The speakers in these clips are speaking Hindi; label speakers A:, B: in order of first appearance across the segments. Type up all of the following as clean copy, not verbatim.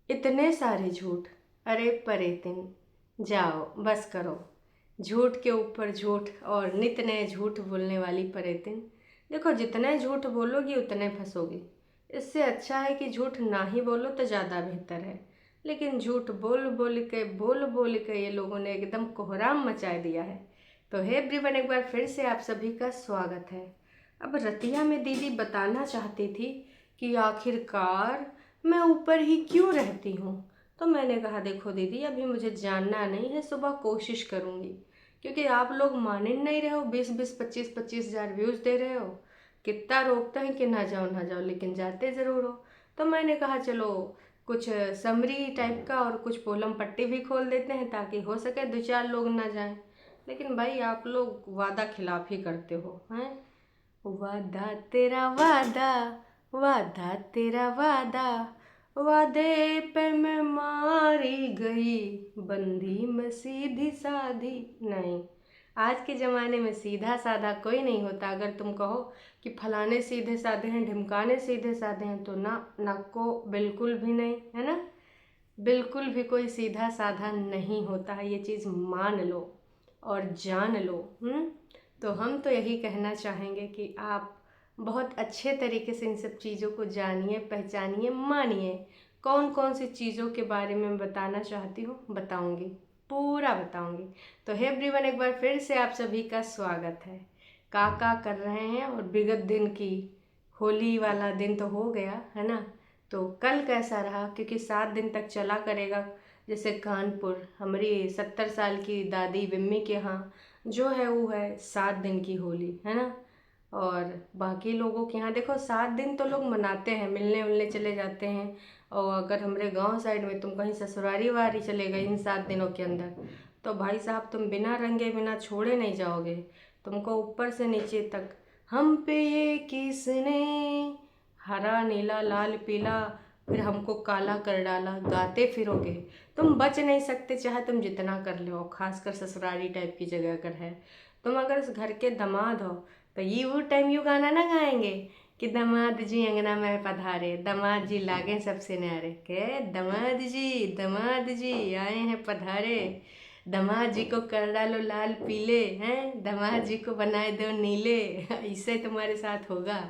A: इतने सारे झूठ। अरे परे दिन, जाओ बस करो। झूठ के ऊपर झूठ और नित नए झूठ बोलने वाली परे दिन। देखो, जितने झूठ बोलोगी उतने फंसोगी। इससे अच्छा है कि झूठ ना ही बोलो तो ज़्यादा बेहतर है। लेकिन झूठ बोल बोल के ये लोगों ने एकदम कोहराम मचा दिया है। तो हे एवरीवन, एक बार फिर से आप सभी का स्वागत है। अब रतिया में दीदी बताना चाहती थी कि आखिरकार मैं ऊपर ही क्यों रहती हूँ। तो मैंने कहा देखो दीदी, अभी मुझे जानना नहीं है, सुबह कोशिश करूँगी। क्योंकि आप लोग मान ही नहीं रहे हो, 20-20 25-25 हज़ार व्यूज़ दे रहे हो। कितना रोकते हैं कि ना जाओ ना जाओ, लेकिन जाते ज़रूर हो। तो मैंने कहा चलो कुछ समरी टाइप का और कुछ पोलम पट्टी भी खोल देते हैं, ताकि हो सके दो चार लोग ना जाएं। लेकिन भाई आप लोग वादा खिलाफ ही करते हो हैं। वादा तेरा वादा, वादा तेरा वादा, वादे पे मैं मारी गई, बंदी मैं सीधी साधी नहीं। आज के ज़माने में सीधा साधा कोई नहीं होता। अगर तुम कहो कि फलाने सीधे साधे हैं, ढिमकाने सीधे साधे हैं, तो ना नको, बिल्कुल भी नहीं, है ना। बिल्कुल भी कोई सीधा साधा नहीं होता है, ये चीज़ मान लो और जान लो। तो हम तो यही कहना चाहेंगे कि आप बहुत अच्छे तरीके से इन सब चीज़ों को जानिए, पहचानिए, मानिए। कौन कौन सी चीज़ों के बारे में बताना चाहती हूँ, बताऊँगी, पूरा बताऊँगी। तो हे एवरीवन, एक बार फिर से आप सभी का स्वागत है। का कर रहे हैं। और विगत दिन की होली वाला दिन तो हो गया है ना। तो कल कैसा रहा, क्योंकि 7 दिन तक चला करेगा। जैसे कानपुर हमारी 70 साल की दादी विम्मी के यहाँ जो है वो है 7 दिन की होली, है ना। और बाकी लोगों के यहाँ देखो 7 दिन तो लोग मनाते हैं, मिलने उलने चले जाते हैं। और अगर हमारे गांव साइड में तुम कहीं ससुरारी वारी चले गए इन 7 दिनों के अंदर, तो भाई साहब तुम बिना रंगे बिना छोड़े नहीं जाओगे। तुमको ऊपर से नीचे तक हम पे ये किसने हरा नीला लाल पीला फिर हमको काला कर डाला गाते फिरोगे। तुम बच नहीं सकते, चाहे तुम जितना कर लो, खासकर ससुराली टाइप की जगह अगर है। तुम अगर इस घर के दामाद हो तो ये वो टाइम यू गाना ना गाएंगे कि दामाद जी अंगना में पधारे, दामाद जी लागे सबसे न्यारे, के दामाद जी आए हैं पधारे, दामाद जी को कर डालो लाल पीले हैं, दामाद जी को बनाए दो नीले। इससे तुम्हारे साथ होगा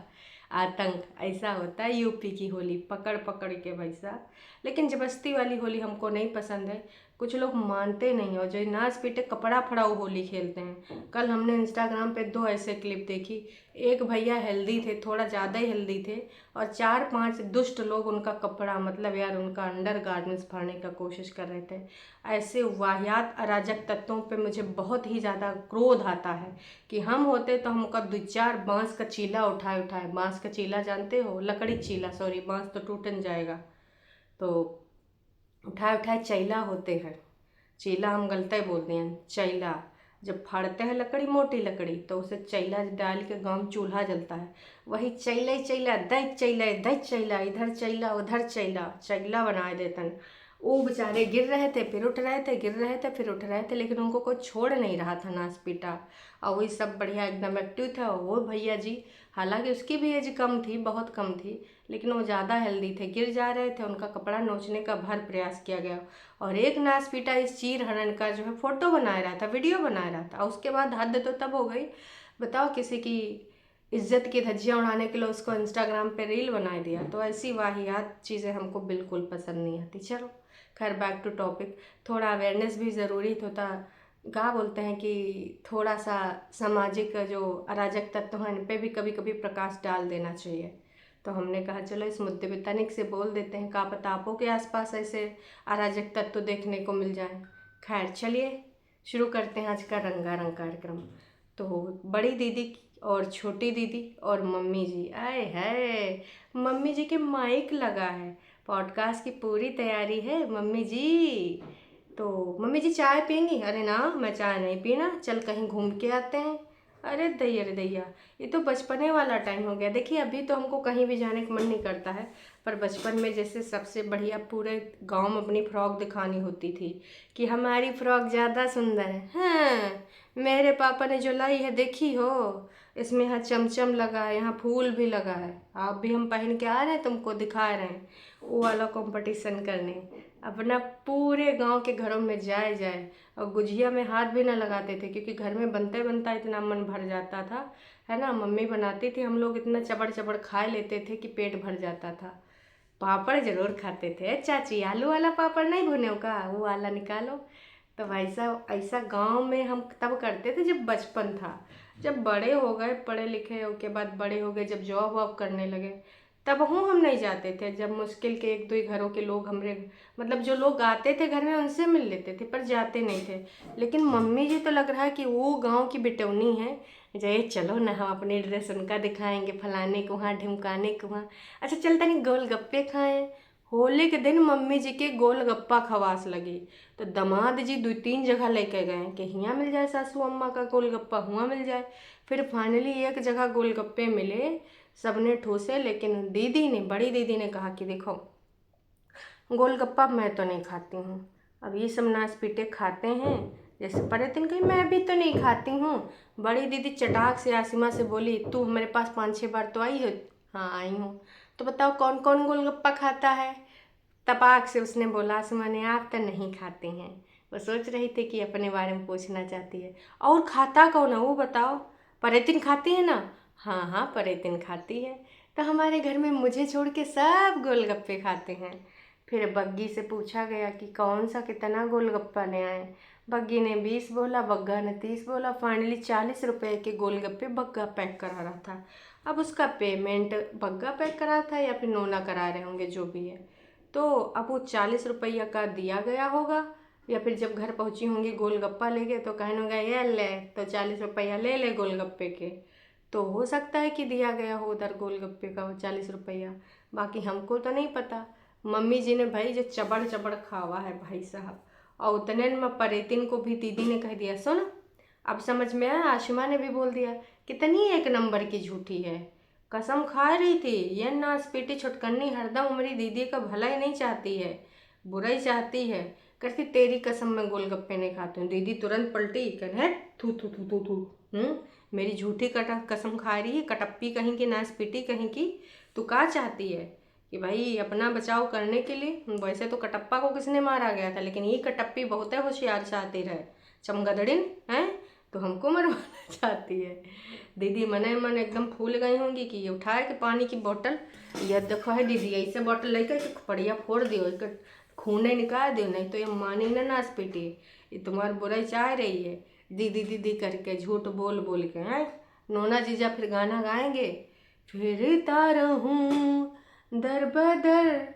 A: आतंक। ऐसा होता है यूपी की होली, पकड़ पकड़ के भाई साहब। लेकिन जबस्ती वाली होली हमको नहीं पसंद है। कुछ लोग मानते नहीं, और जो नाच पीटे कपड़ा फड़ाऊ होली खेलते हैं। कल हमने इंस्टाग्राम पे 2 ऐसे क्लिप देखी। एक भैया हेल्दी थे, थोड़ा ज़्यादा ही हेल्दी थे, और 4-5 दुष्ट लोग उनका कपड़ा, मतलब यार उनका अंडर गारमेंट्स फाड़ने का कोशिश कर रहे थे। ऐसे वाहियात अराजक तत्वों पे मुझे बहुत ही ज़्यादा क्रोध आता है कि हम होते तो हमका 2-4 बांस का चीला उठाए उठाए, बांस का चीला जानते हो, लकड़ी चीला, सॉरी, बांस तो टूटन जाएगा, तो उठाए उठाए चैला होते हैं। चीला हम गलते बोलते हैं, चैला। जब फाड़ते हैं लकड़ी, मोटी लकड़ी, तो उसे चैला डाल के गाँव में चूल्हा जलता है। वही चैला ही चैला, दैत चैला दैत चैला, इधर चैला उधर चैला, चैला बनाए देतन। वो बेचारे गिर रहे थे फिर उठ रहे थे, गिर रहे थे फिर उठ रहे थे, लेकिन उनको कोई छोड़ नहीं रहा था नाच पीटा। और वही सब बढ़िया एकदम एक्टिव था वो भैया जी। हालांकि उसकी भी एज कम थी, बहुत कम थी, लेकिन वो ज़्यादा हेल्दी थे। गिर जा रहे थे, उनका कपड़ा नोचने का भर प्रयास किया गया। और एक नाच पीटा इस चीर हरण का जो है फोटो बना रहा था, वीडियो बना रहा था। उसके बाद हद तो तब हो गई, बताओ, किसी की इज्जत की धज्जियाँ उड़ाने के लिए उसको इंस्टाग्राम पे रील बना दिया। तो ऐसी वाहियात चीज़ें हमको बिल्कुल पसंद नहीं आती। चलो खैर, बैक टू टॉपिक। थोड़ा अवेयरनेस भी ज़रूरी होता। क्या बोलते हैं कि थोड़ा सा सामाजिक जो अराजक तत्व हैं इन पे भी कभी कभी प्रकाश डाल देना चाहिए। तो हमने कहा चलो इस मुद्दे पे तनिक से बोल देते हैं, क्या पता आपों के आसपास ऐसे अराजक तत्व देखने को मिल जाए। खैर चलिए शुरू करते हैं आज का रंगारंग कार्यक्रम। तो बड़ी दीदी और छोटी दीदी और मम्मी जी आए है। मम्मी जी के माइक लगा है, पॉडकास्ट की पूरी तैयारी है मम्मी जी। तो मम्मी जी चाय पियेंगी? अरे ना, मैं चाय नहीं पीना, चल कहीं घूम के आते हैं। अरे दैया, ये तो बचपने वाला टाइम हो गया। देखिए अभी तो हमको कहीं भी जाने का मन नहीं करता है, पर बचपन में जैसे सबसे बढ़िया पूरे गांव में अपनी फ्रॉक दिखानी होती थी कि हमारी फ्रॉक ज़्यादा सुंदर है। हाँ, मेरे पापा ने जो लाई है देखी हो, इसमें यहाँ चमचम लगा है, यहाँ फूल भी लगा है, आप भी हम पहन के आ रहे हैं, तुमको दिखा रहे हैं। वो वाला कंपटीशन करने, अपना पूरे गांव के घरों में जाए और गुजिया में हाथ भी ना लगाते थे, क्योंकि घर में बनते बनता इतना मन भर जाता था, है ना। मम्मी बनाती थी, हम लोग इतना चबड़ चबड़ खा लेते थे कि पेट भर जाता था। पापड़ जरूर खाते थे, चाची आलू वाला पापड़ नहीं भुने का, वो वाला निकालो। तो भाई साहब ऐसा गांव में हम तब करते थे जब बचपन था। जब बड़े हो गए, पढ़े लिखे के बाद बड़े हो गए, जब जॉब वॉब करने लगे, तब हूँ हम नहीं जाते थे। जब मुश्किल के एक दो ही घरों के लोग हमरे, मतलब जो लोग आते थे घर में उनसे मिल लेते थे, पर जाते नहीं थे। लेकिन मम्मी जी तो लग रहा है कि वो गांव की बिटौनी है। जे चलो ना हम अपनी ड्रेस उनका दिखाएंगे, फलाने को वहाँ ढिमकाने को वहाँ। अच्छा चल तनी गोलगप्पे खाएं। होली के दिन मम्मी जी के गोलगप्पा खवास लगी, तो दामाद जी दो तीन जगह लेके गए कि हियाँ मिल जाए सासू अम्मा का गोलगप्पा, हुआ मिल जाए। फिर फाइनली एक जगह गोलगप्पे मिले, सबने ठूसे, लेकिन दीदी ने, बड़ी दीदी ने कहा कि देखो गोलगप्पा मैं तो नहीं खाती हूँ, अब ये सब नाच पीटे खाते हैं। जैसे परेतिन कही मैं भी तो नहीं खाती हूँ। बड़ी दीदी चटाक से आसिमा से बोली, तू हमारे पास 5-6 बार तो आई हो। हाँ आई हूँ। तो बताओ कौन कौन गोलगप्पा खाता है। तपाक से उसने बोला, आसिमा ने, आप तो नहीं खाते हैं। वो सोच रही थी कि अपने बारे में पूछना चाहती है। और खाता कौन है वो बताओ। परेतिन खाती है ना। हाँ हाँ परेतिन खाती है। तो हमारे घर में मुझे छोड़ के सब गोलगप्पे खाते हैं। फिर बग्गी से पूछा गया कि कौन सा कितना गोलगप्पा ले आए। बग्गी ने 20 बोला, बग्गा ने 30 बोला। फाइनली 40 रुपए के गोलगप्पे बग्गा पैक करा रहा था। अब उसका पेमेंट बग्गा पैक करा था या फिर नोना करा रहे होंगे, जो भी है। तो अब वो 40 रुपया का दिया गया होगा, या फिर जब घर पहुंची होंगी गोलगप्पा लेके तो कहने होगा ये ले, तो 40 रुपया ले ले गोलगप्पे के। तो हो सकता है कि दिया गया हो उधर गोलगप्पे का वो 40 रुपया, बाकी हमको तो नहीं पता। मम्मी जी ने भाई जो चबड़ चबड़ खावा है भाई साहब। और उतने में परेतिन को भी दीदी ने कह दिया, सुन अब समझ में आया। आशिमा ने भी बोल दिया, कितनी एक नंबर की झूठी है, कसम खा रही थी। ये नासपीटी छुटकन्नी हरदम उमरी दीदी का भला ही नहीं चाहती है, बुरा ही चाहती है। कहती तेरी कसम मैं गोलगप्पे नहीं खाती हूँ। दीदी तुरंत पलटी, कहे थू थू थू थू थू। मेरी झूठी कसम खा रही है, कटप्पी कहीं की, नासपीटी कहीं की। तू क्या चाहती है कि भाई अपना बचाव करने के लिए। वैसे तो कटप्पा को किसने मारा गया था, लेकिन ये कटप्पी बहुत है होशियार शातिर है, चमगदड़िन है, तो हमको मरवाना चाहती है। दीदी मने मन एकदम फूल गई होंगी कि ये उठाए कि पानी की बोतल, ये देखो है दीदी ऐसे बोतल लेकर के बढ़िया फोड़ दियो, खूने निकाल दियो, नहीं तो ये मानी ना नाच पीटी, ये तुम्हारी बुराई चाह रही है। दीदी दीदी करके झूठ बोल बोल के हैं। नोना जीजा फिर गाना गाएंगे, फिरता रहूं दर बदर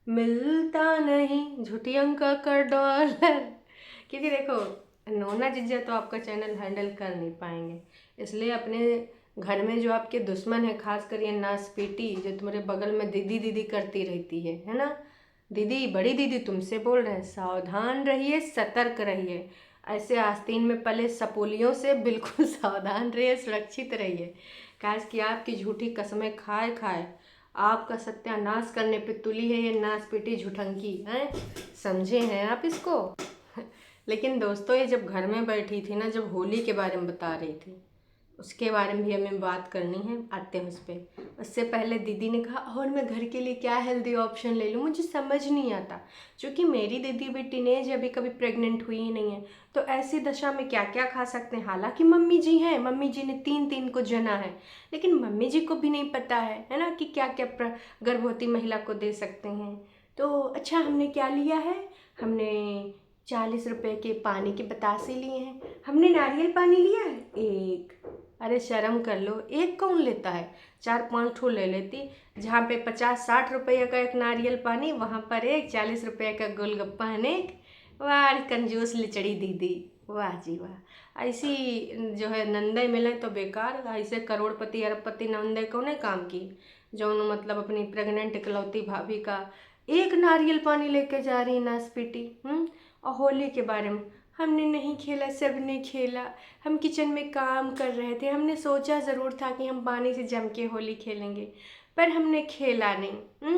A: मिलता नहीं झूठियं का डॉलर। क्योंकि देखो नोना जीजा तो आपका चैनल हैंडल कर नहीं पाएंगे, इसलिए अपने घर में जो आपके दुश्मन है, खास कर ये नासपीटी जो तुम्हारे बगल में दीदी दीदी करती रहती है ना। दीदी, बड़ी दीदी तुमसे बोल रहे हैं, सावधान रहिए, सतर्क रहिए। ऐसे आस्तीन में पले सपोलियों से बिल्कुल सावधान रहिए, सुरक्षित रहिए। काश कि आपकी झूठी कसमें खाए खाए आपका सत्यानाश करने पे तुली है ये नासपीटी झूठंकी हैं। समझे हैं आप इसको। लेकिन दोस्तों ये जब घर में बैठी थी ना, जब होली के बारे में बता रही थी, उसके बारे में भी हमें बात करनी है, आते हैं उस पर। उससे पहले दीदी ने कहा और मैं घर के लिए क्या हेल्दी ऑप्शन ले लूँ, मुझे समझ नहीं आता। क्योंकि मेरी दीदी भी टीनेज अभी कभी प्रेग्नेंट हुई ही नहीं है, तो ऐसी दशा में क्या क्या खा सकते हैं। हालांकि मम्मी जी हैं, मम्मी जी ने 3-3 को जना है, लेकिन मम्मी जी को भी नहीं पता है ना कि क्या क्या गर्भवती महिला को दे सकते हैं। तो अच्छा हमने क्या लिया है, हमने 40 रुपए के पानी के बतासे लिए हैं। हमने नारियल पानी लिया है एक। अरे शर्म कर लो, एक कौन लेता है, 4-5 ठो ले लेती। जहाँ पे 50-60 रुपये का एक नारियल पानी, वहाँ पर एक 40 रुपये का गोलगप्पा अनेक। वाह कंजूस लिचड़ी दीदी, वाह जी वाह। ऐसी जो है नंदे मिले तो बेकार, ऐसे करोड़पति अरबपति नंदे कौने काम की, जो मतलब अपनी प्रेग्नेंट इकलौती भाभी का एक नारियल पानी लेके जा रही नासपीटी। और होली के बारे में, हमने नहीं खेला, सबने खेला। हम किचन में काम कर रहे थे, हमने सोचा ज़रूर था कि हम पानी से जम के होली खेलेंगे, पर हमने खेला नहीं।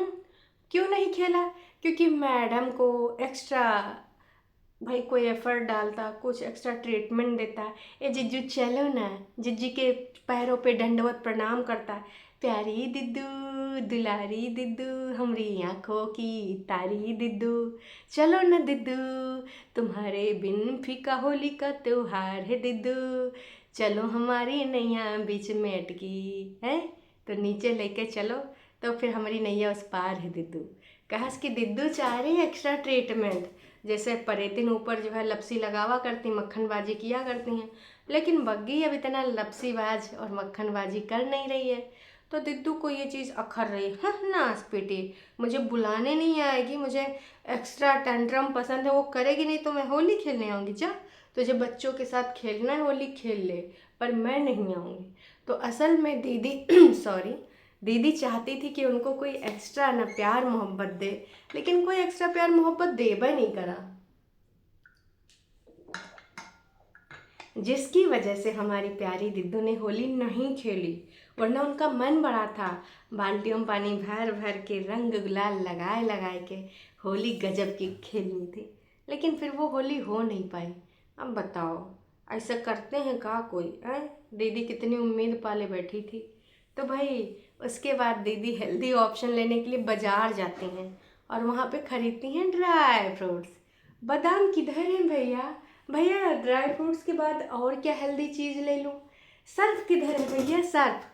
A: क्यों नहीं खेला, क्योंकि मैडम को एक्स्ट्रा भाई कोई एफर्ट डालता, कुछ एक्स्ट्रा ट्रीटमेंट देता। ए जिज्जू चलो ना, जिज्जी के पैरों पे दंडवत प्रणाम करता, प्यारी दिद्दू दुलारी दिद्दू हमरी आँखों की तारी दिद्दू, चलो न दिद्दू तुम्हारे बिन फीका होली का त्योहार है दिद्दू, चलो हमारी नैया बीच में अटकी है तो नीचे लेके चलो, तो फिर हमारी नैया उस पार है दिद्दू। कहा कि दिद्दू चाह रही है एक्स्ट्रा ट्रीटमेंट, जैसे परेतिन ऊपर जो है लपसी लगावा करती, मक्खनबाजी किया करती हैं, लेकिन बग्गी अब इतना लपसीबाज और मक्खनबाजी कर नहीं रही है, तो दिद्दू को ये चीज़ अखर रही है, नास बेटी मुझे बुलाने नहीं आएगी, मुझे एक्स्ट्रा टेंट्रम पसंद है वो करेगी नहीं तो मैं होली खेलने आऊँगी, जा तुझे बच्चों के साथ खेलना है होली खेल ले, पर मैं नहीं आऊँगी। तो असल में दीदी सॉरी दीदी चाहती थी कि उनको कोई एक्स्ट्रा ना प्यार मोहब्बत दे, लेकिन कोई एक्स्ट्रा प्यार मोहब्बत देबा नहीं करा, जिसकी वजह से हमारी प्यारी दिद्दू ने होली नहीं खेली। वरना उनका मन बड़ा था बाल्टियों में पानी भर भर के रंग गुलाल लगाए लगाए के होली गजब की खेलनी थी, लेकिन फिर वो होली हो नहीं पाई। अब बताओ ऐसा करते हैं का कोई है? दीदी कितनी उम्मीद पाले बैठी थी। तो भाई उसके बाद दीदी हेल्दी ऑप्शन लेने के लिए बाज़ार जाती हैं और वहाँ पे खरीदती हैं ड्राई फ्रूट्स। बादाम किधर हैं भैया? भैया ड्राई फ्रूट्स के बाद और क्या हेल्दी चीज़ ले लूँ? सर्फ किधर है भैया? सर्फ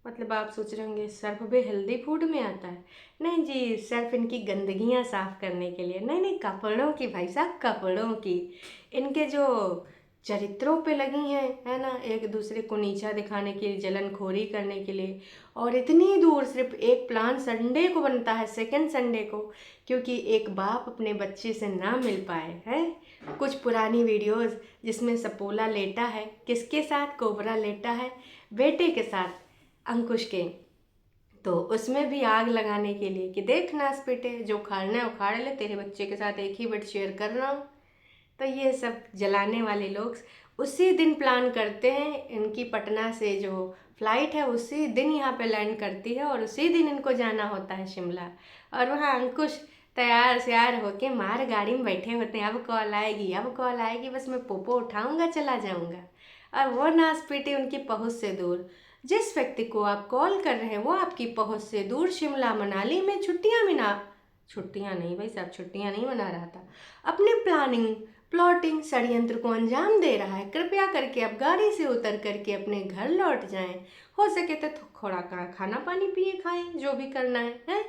A: मतलब आप सोच रहे होंगे सर्फ भी हेल्दी फूड में आता है? नहीं जी, सर्फ इनकी गंदगियाँ साफ़ करने के लिए, नहीं नहीं कपड़ों की भाई साहब, कपड़ों की। इनके जो चरित्रों पे लगी हैं है ना, एक दूसरे को नीचा दिखाने के लिए, जलनखोरी करने के लिए, और इतनी दूर सिर्फ एक प्लान संडे को बनता है, सेकंड संडे को, क्योंकि एक बाप अपने बच्चे से ना मिल पाए है। कुछ पुरानी वीडियोस जिसमें सपोला लेटा है, किसके साथ? कोबरा लेटा है बेटे के साथ, अंकुश के, तो उसमें भी आग लगाने के लिए कि देख नास बेटे जो उखाड़ना है उखाड़ ले, तेरे बच्चे के साथ एक ही बेड शेयर कर रहा हूँ। तो ये सब जलाने वाले लोग उसी दिन प्लान करते हैं, इनकी पटना से जो फ़्लाइट है उसी दिन यहाँ पे लैंड करती है और उसी दिन इनको जाना होता है शिमला, और वहाँ अंकुश तैयार श्यार होके मार गाड़ी में बैठे होते हैं, अब कॉल आएगी अब कॉल आएगी, बस मैं पोपो उठाऊंगा चला जाऊंगा। और वो नास पीटी उनकी पहुँच से दूर, जिस व्यक्ति को आप कॉल कर रहे हैं वो आपकी पहुँच से दूर शिमला मनाली में छुट्टियाँ नहीं भाई साहब, छुट्टियाँ नहीं मना रहा था, अपने प्लानिंग प्लॉटिंग षड्यंत्र को अंजाम दे रहा है। कृपया करके अब गाड़ी से उतर करके अपने घर लौट जाएं, हो सके तो थोड़ा खाना पानी पिए खाएं, जो भी करना है?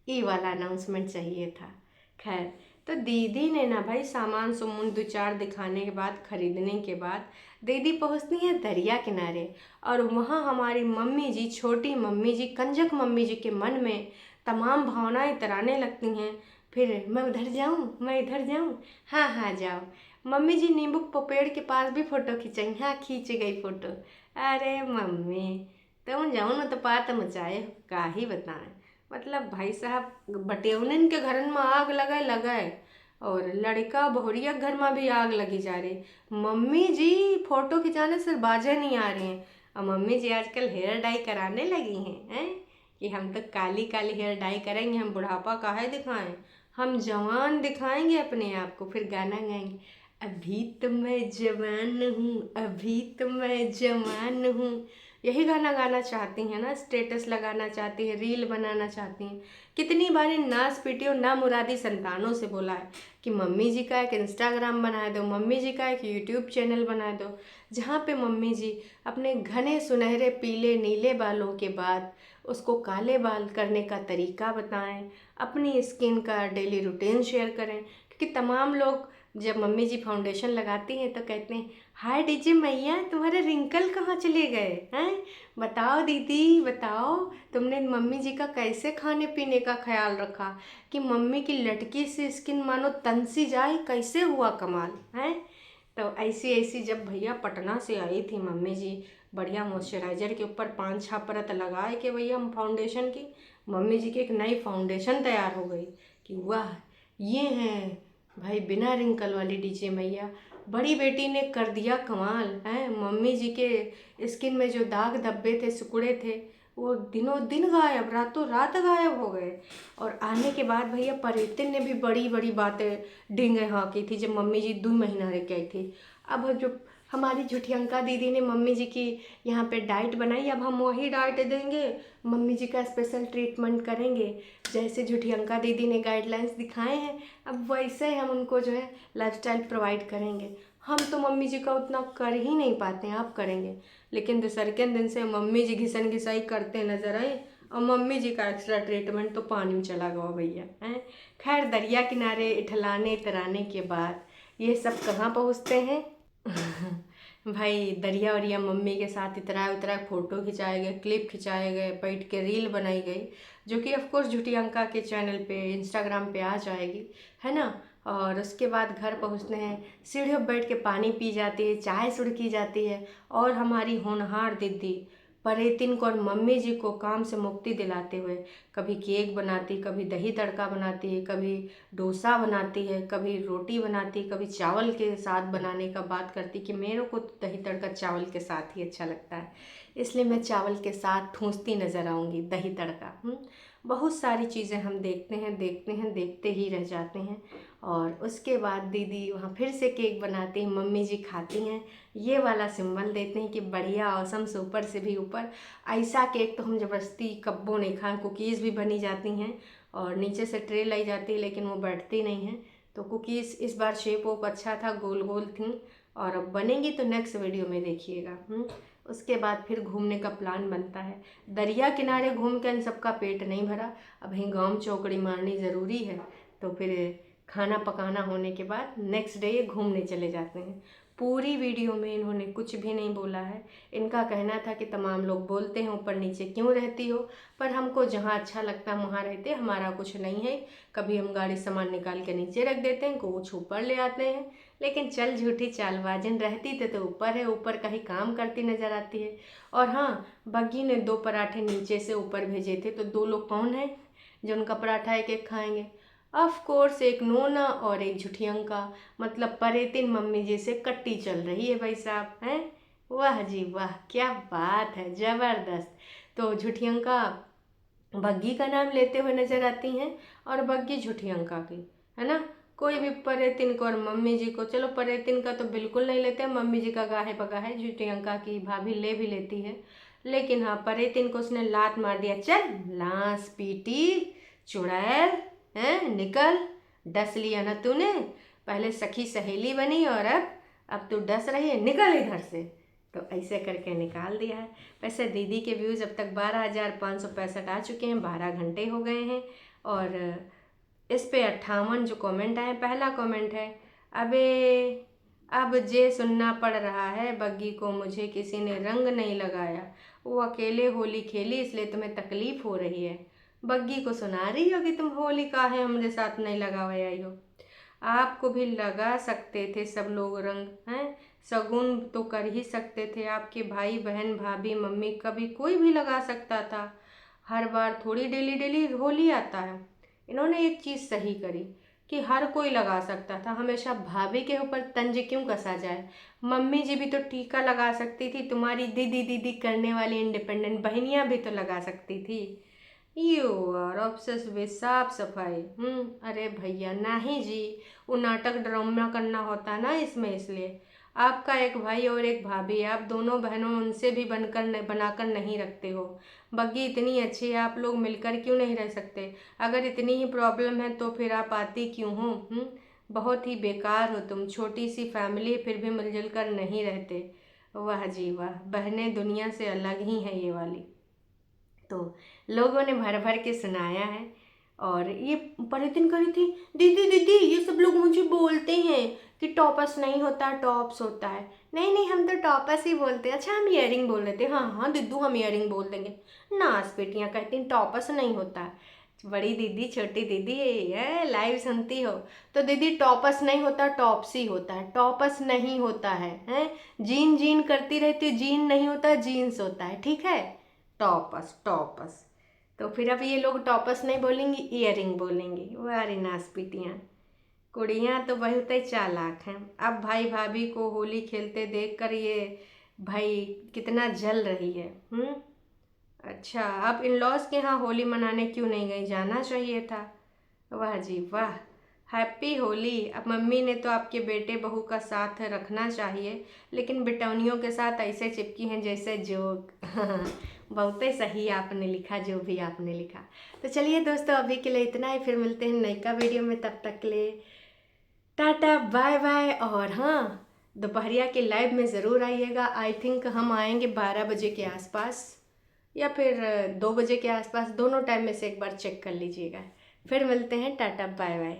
A: ये वाला अनाउंसमेंट चाहिए था। खैर, तो दीदी ने ना भाई सामान सुमून दो चार दिखाने के बाद, खरीदने के बाद दीदी पहुंचती हैं दरिया किनारे, और वहाँ हमारी मम्मी जी, छोटी मम्मी जी, कंजक मम्मी जी के मन में तमाम भावनाएं तराने लगती हैं। फिर मैं उधर जाऊँ, मैं इधर जाऊँ, हाँ हाँ जाओ। मम्मी जी नींबू पेड़ के पास भी फ़ोटो खिंचाई, हाँ खींच गई फ़ोटो। अरे मम्मी तुम जाओ ना तो पात मचाए, का ही बताएं। मतलब भाई साहब बटेवनन के घर में आग लगाए और लड़का बहुरिया घर में भी आग लगी जा रही। मम्मी जी फ़ोटो खिंचाने से बाजें नहीं आ रही हैं, और मम्मी जी आजकल हेयर डाई कराने लगी हैं कि हम तो काली काली हेयर डाई करेंगे, हम बुढ़ापा काहे दिखाएं, हम जवान दिखाएंगे अपने आप को। फिर गाना गाएंगे, अभी तो मैं जवान हूँ, अभी तो मैं जवान हूँ। यही गाना गाना चाहती हैं ना, स्टेटस लगाना चाहती है, रील बनाना चाहती हैं। कितनी बार इन नास पीटी और ना मुरादी संतानों से बोला है कि मम्मी जी का एक इंस्टाग्राम बना दो, मम्मी जी का एक यूट्यूब चैनल बना दो, जहाँ पे मम्मी जी अपने घने सुनहरे पीले नीले बालों के बाद उसको काले बाल करने का तरीका बताएं, अपनी स्किन का डेली रूटीन शेयर करें। क्योंकि तमाम लोग जब मम्मी जी फाउंडेशन लगाती हैं तो कहते हैं, हाय डीजे मैया तुम्हारे रिंकल कहाँ चले गए हैं? बताओ दीदी बताओ, तुमने मम्मी जी का कैसे खाने पीने का ख्याल रखा कि मम्मी की लटकी सी स्किन मानो तन सी जाए, कैसे हुआ कमाल है? तो ऐसी ऐसी जब भैया पटना से आई थी मम्मी जी, बढ़िया मॉइस्चराइज़र के ऊपर 5-6 परत लगाए कि भैया हम फाउंडेशन की, मम्मी जी की एक नई फाउंडेशन तैयार हो गई कि वाह ये हैं भाई बिना रिंकल वाली डीजे मैया। बड़ी बेटी ने कर दिया कमाल है, मम्मी जी के स्किन में जो दाग धब्बे थे, सिकुड़े थे, वो दिनों दिन गायब, रातों रात गायब हो गए। और आने के बाद भैया परेतिन ने भी बड़ी बड़ी बातें डींगे हाँकी थी जब मम्मी जी 2 महीना रह के आई थी। अब जो हमारी झुठियंका दीदी ने मम्मी जी की यहाँ पे डाइट बनाई, अब हम वही डाइट देंगे, मम्मी जी का स्पेशल ट्रीटमेंट करेंगे। जैसे झुठियंका दीदी ने गाइडलाइंस दिखाए हैं, अब वैसे हम उनको जो है लाइफस्टाइल प्रोवाइड करेंगे। हम तो मम्मी जी का उतना कर ही नहीं पाते हैं, आप करेंगे। लेकिन दूसरे के दिन से मम्मी जी घिसन घिसाई करते नजर आए, और मम्मी जी का एक्स्ट्रा ट्रीटमेंट तो पानी में चला गया भैया हैं। खैर, दरिया किनारे इठलाने तराने के बाद ये सब कहाँ पहुँचते हैं। भाई दरिया वरिया मम्मी के साथ इतरा उतरा फ़ोटो खिंचाए गए, क्लिप खिंचाए गए, बैठ के रील बनाई गई, जो कि ऑफ कोर्स झुठियंका के चैनल पे इंस्टाग्राम पे आ जाएगी, है ना। और उसके बाद घर पहुंचते हैं, सीढ़ियों पर बैठ के पानी पी जाती है, चाय सुड़की जाती है, और हमारी होनहार दीदी परेतिन को और मम्मी जी को काम से मुक्ति दिलाते हुए कभी केक बनाती, कभी दही तड़का बनाती है, कभी डोसा बनाती है, कभी रोटी बनाती, कभी चावल के साथ बनाने का बात करती कि मेरे को तो दही तड़का चावल के साथ ही अच्छा लगता है, इसलिए मैं चावल के साथ ठूंसती नज़र आऊँगी दही तड़का। बहुत सारी चीज़ें हम देखते हैं देखते हैं देखते ही रह जाते हैं। और उसके बाद दीदी वहाँ फिर से केक बनाती हैं, मम्मी जी खाती हैं, ये वाला सिंबल देते हैं कि बढ़िया औसम से ऊपर से भी ऊपर। ऐसा केक तो हम ज़बरदस्ती कब्बों नहीं खाएं। कुकीज़ भी बनी जाती हैं और नीचे से ट्रे लाई जाती है, लेकिन वो बैठती नहीं हैं। तो कुकीज़ इस बार शेप वोप अच्छा था, गोल गोल थी, और अब बनेंगी तो नेक्स्ट वीडियो में देखिएगा। उसके बाद फिर घूमने का प्लान बनता है। दरिया किनारे घूम के इन सबका पेट नहीं भरा, अब यहीं गाँव चौकड़ी मारनी ज़रूरी है। तो फिर खाना पकाना होने के बाद नेक्स्ट डे ये घूमने चले जाते हैं। पूरी वीडियो में इन्होंने कुछ भी नहीं बोला है। इनका कहना था कि तमाम लोग बोलते हैं ऊपर नीचे क्यों रहती हो, पर हमको जहाँ अच्छा लगता है वहाँ रहते, हमारा कुछ नहीं है। कभी हम गाड़ी सामान निकाल के नीचे रख देते हैं, कुछ ऊपर ले आते हैं। लेकिन चल झूठी चालबाजन रहती तो ऊपर है, ऊपर का ही काम करती नज़र आती है। और हाँ, बग्गी ने 2 पराठे नीचे से ऊपर भेजे थे, तो 2 लोग कौन है जो उनका पराठा एक एक खाएंगे। ऑफ कोर्स एक नोना और एक झुठियंका, मतलब परेतिन मम्मी जी से कट्टी चल रही है भाई साहब हैं। वाह जी वाह, क्या बात है, ज़बरदस्त। तो झुठियंका बग्गी का नाम लेते हुए नजर आती हैं, और बग्गी झुठियंका की, है ना। कोई भी परेतिन को और मम्मी जी को, चलो परेतिन का तो बिल्कुल नहीं लेते, मम्मी जी का गाहे बगा है, झुठियंका की भाभी ले भी लेती है। लेकिन हाँ, परेतिन को उसने लात मार दिया, चल लाश पीटी चुड़ैल, हैं निकल, डस लिया ना तूने, पहले सखी सहेली बनी और अब तू डस रही है, निकल इधर से। तो ऐसे करके निकाल दिया है। वैसे दीदी के व्यूज़ अब तक 12,565 आ चुके हैं, 12 घंटे हो गए हैं। और इस पे 58 जो कमेंट आए, पहला कमेंट है, अबे अब जे सुनना पड़ रहा है, बग्गी को मुझे किसी ने रंग नहीं लगाया, वो अकेले होली खेली इसलिए तुम्हें तकलीफ हो रही है। बग्गी को सुना रही हो कि तुम होली काहे हमारे साथ नहीं लगाए आई हो। आपको भी लगा सकते थे सब लोग रंग, हैं शगुन तो कर ही सकते थे, आपके भाई बहन भाभी मम्मी, कभी कोई भी लगा सकता था, हर बार थोड़ी डेली डेली होली आता है। इन्होंने एक चीज़ सही करी कि हर कोई लगा सकता था, हमेशा भाभी के ऊपर तंज क्यों कसा जाए। मम्मी जी भी तो टीका लगा सकती थी, तुम्हारी दीदी दीदी करने वाली इंडिपेंडेंट बहनियाँ भी तो लगा सकती थी। यू आर ऑब्सेस्ड विद साफ सफाई। अरे भैया नहीं जी, वो नाटक ड्रामा करना होता है ना इसमें, इसलिए आपका एक भाई और एक भाभी, आप दोनों बहनों उनसे भी बनाकर नहीं रखते हो। बग्गी इतनी अच्छी है, आप लोग मिलकर क्यों नहीं रह सकते। अगर इतनी ही प्रॉब्लम है तो फिर आप आती क्यों हो। बहुत ही बेकार हो तुम, छोटी सी फैमिली फिर भी मिलजुल कर नहीं रहते। वाह जी वाह, बहनें दुनिया से अलग ही हैं ये वाली। तो लोगों ने भर भर के सुनाया है। और ये परितिन करी थी, दीदी दीदी ये सब लोग मुझे बोलते हैं कि टॉपस नहीं होता टॉप्स होता है। नहीं नहीं, हम तो टॉपस ही बोलते हैं। अच्छा, हम ईयरिंग बोल रहे थे। हाँ हाँ दिद्दू, हम ईयरिंग बोल देंगे। नास बेटियाँ कहती हैं टॉपस नहीं होता है। बड़ी दीदी छोटी दीदी है लाइव सुनती हो तो दीदी, टॉपस नहीं होता टॉप्स ही होता है, टॉपस नहीं होता है, हैं जीन जीन करती रहती है, जीन नहीं होता जीन्स होता है, ठीक है। टॉपस टॉपस, तो फिर अब ये लोग टॉपस नहीं बोलेंगी, ईयरिंग बोलेंगी। वारी नास पीटियाँ, कुड़ियाँ तो बहुत ही चालाक हैं। अब भाई भाभी को होली खेलते देखकर ये भाई कितना जल रही है। अच्छा, आप इन लॉज के यहाँ होली मनाने क्यों नहीं गई, जाना चाहिए था। वाह जी वाह, हैप्पी होली। अब मम्मी ने तो आपके बेटे बहू का साथ रखना चाहिए, लेकिन बेटौनियों के साथ ऐसे चिपकी हैं जैसे जोक। बहुत ही सही आपने लिखा, जो भी आपने लिखा। तो चलिए दोस्तों, अभी के लिए इतना ही, फिर मिलते हैं नयका वीडियो में। तब तक के लिए टाटा बाय बाय। और हाँ, दोपहरिया के लाइव में ज़रूर आइएगा। आई थिंक हम आएंगे 12 बजे के आसपास या फिर 2 बजे के आसपास, दोनों टाइम में से एक बार चेक कर लीजिएगा। फिर मिलते हैं, टाटा बाय बाय।